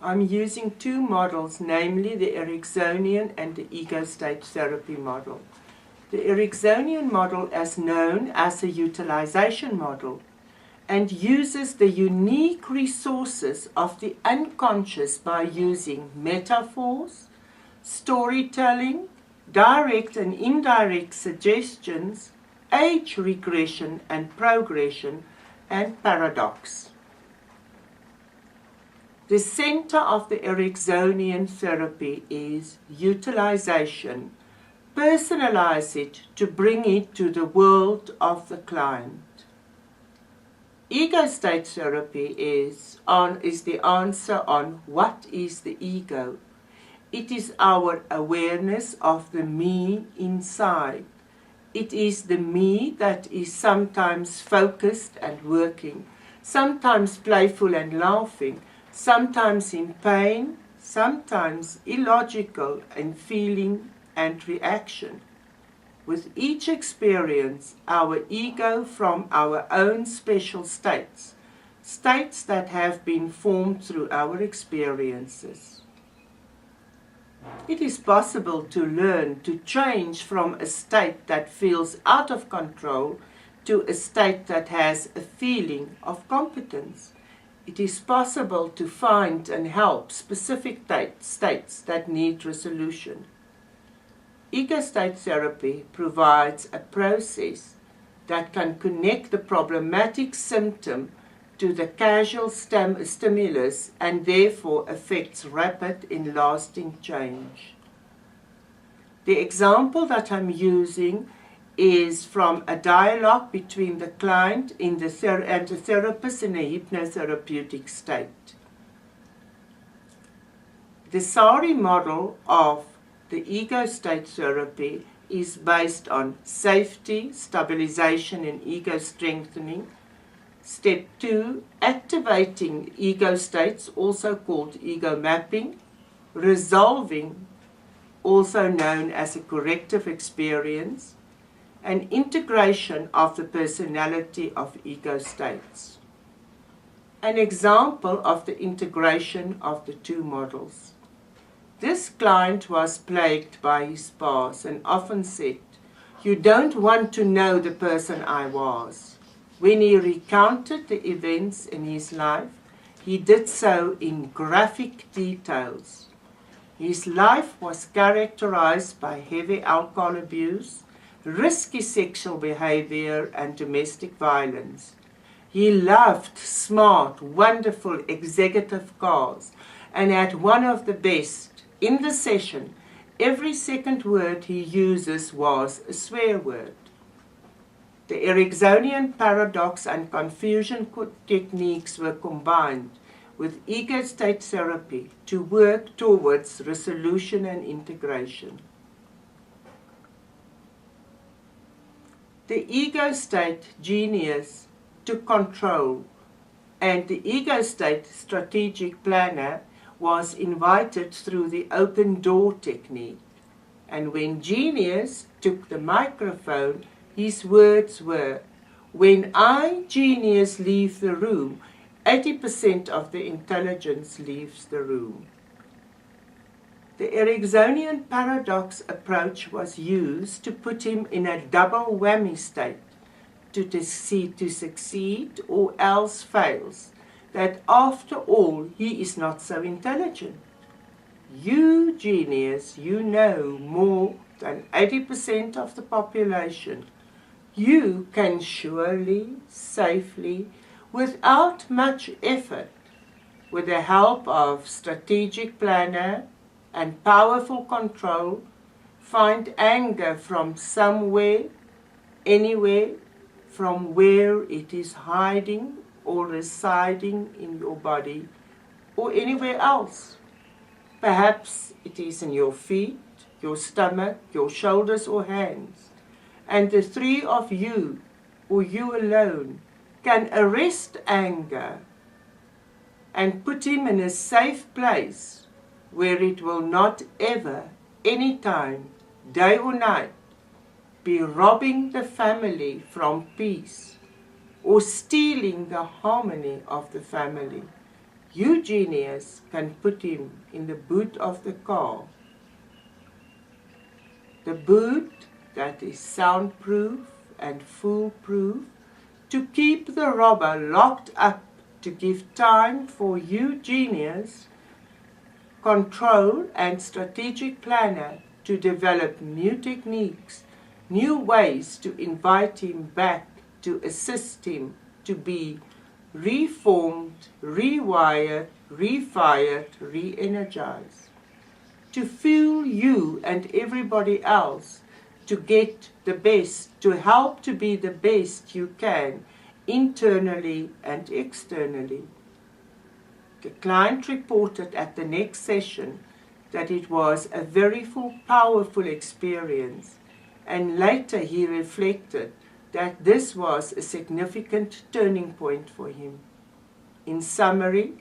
I'm using two models, namely the Ericksonian and the ego state therapy model. The Ericksonian model is known as a utilization model and uses the unique resources of the unconscious by using metaphors, storytelling, direct and indirect suggestions, age regression and progression, and paradox. The center of the Ericksonian therapy is utilization. Personalize it to bring it to the world of the client. Ego state therapy is the answer on what is the ego. It is our awareness of the me inside. It is the me that is sometimes focused and working, sometimes playful and laughing, sometimes in pain, sometimes illogical in feeling and reaction. With each experience, our ego from our own special states that have been formed through our experiences. It is possible to learn to change from a state that feels out of control to a state that has a feeling of competence. It is possible to find and help specific states that need resolution. Ego state therapy provides a process that can connect the problematic symptom to the causal stimulus and therefore affects rapid and lasting change. The example that I'm using is from a dialogue between the client and the therapist in a hypnotherapeutic state. The SARI model of the ego state therapy is based on safety, stabilization, and ego strengthening. Step 2, activating ego states, also called ego mapping, resolving, also known as a corrective experience, and integration of the personality of ego states. An example of the integration of the two models. This client was plagued by his past and often said, "You don't want to know the person I was." When he recounted the events in his life, he did so in graphic details. His life was characterized by heavy alcohol abuse, risky sexual behavior, and domestic violence. He loved smart, wonderful executive cars and had one of the best. In the session, every second word he uses was a swear word. The Ericksonian paradox and confusion techniques were combined with ego state therapy to work towards resolution and integration. The ego state genius took control, and the ego state strategic planner was invited through the open door technique. And when genius took the microphone, his words were, "When I, genius, leave the room, 80% of the intelligence leaves the room." The Ericksonian paradox approach was used to put him in a double whammy state, to succeed or else fails, that after all he is not so intelligent. You, genius, you know more than 80% of the population. You can surely, safely, without much effort, with the help of strategic planner and powerful control, find anger from somewhere, anywhere, from where it is hiding or residing in your body or anywhere else. Perhaps it is in your feet, your stomach, your shoulders or hands. And the three of you, or you alone, can arrest anger and put him in a safe place where it will not ever, any time, day or night, be robbing the family from peace or stealing the harmony of the family. you, genius, can put him in the boot of the car. The boot that is soundproof and foolproof, to keep the robber locked up, to give time for you, genius, control and strategic planner, to develop new techniques, new ways to invite him back, to assist him to be reformed, rewired, refired, re-energized, to fuel you and everybody else to get the best, to help to be the best you can, internally and externally. The client reported at the next session that it was a very powerful experience, and later he reflected that this was a significant turning point for him. In summary,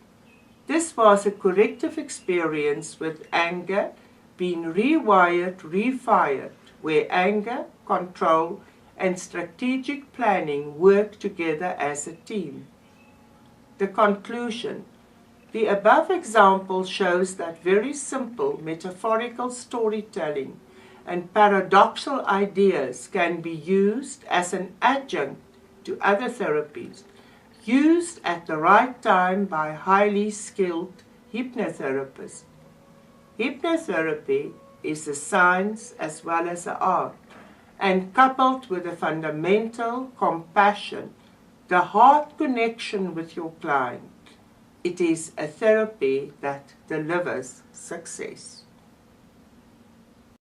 this was a corrective experience with anger being rewired, refired, where anger, control, and strategic planning work together as a team. The conclusion. The above example shows that very simple metaphorical storytelling and paradoxical ideas can be used as an adjunct to other therapies, used at the right time by highly skilled hypnotherapists. Hypnotherapy is a science as well as an art, and coupled with a fundamental compassion, the heart connection with your client, it is a therapy that delivers success.